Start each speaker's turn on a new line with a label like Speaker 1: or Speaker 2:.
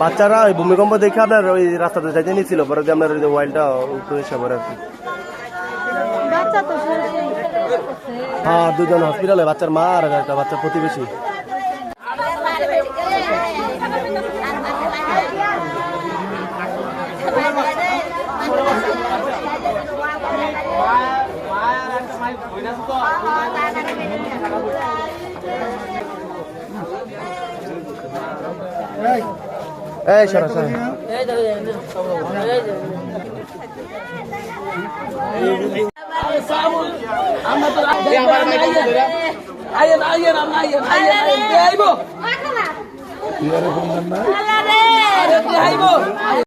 Speaker 1: বাচ্চারা ওই ভূমিকম্প দেখে আপনার ওই রাস্তাতে যাইতে নিয়েছিল, পরে যে আপনার ওই যে ওয়াইলটা উঠে এসে পরে আর কি। হ্যাঁ, দুজন হসপিটালে, বাচ্চার মা আর একটা বাচ্চার প্রতিবেশী। এই সরা সরা
Speaker 2: আইয়েন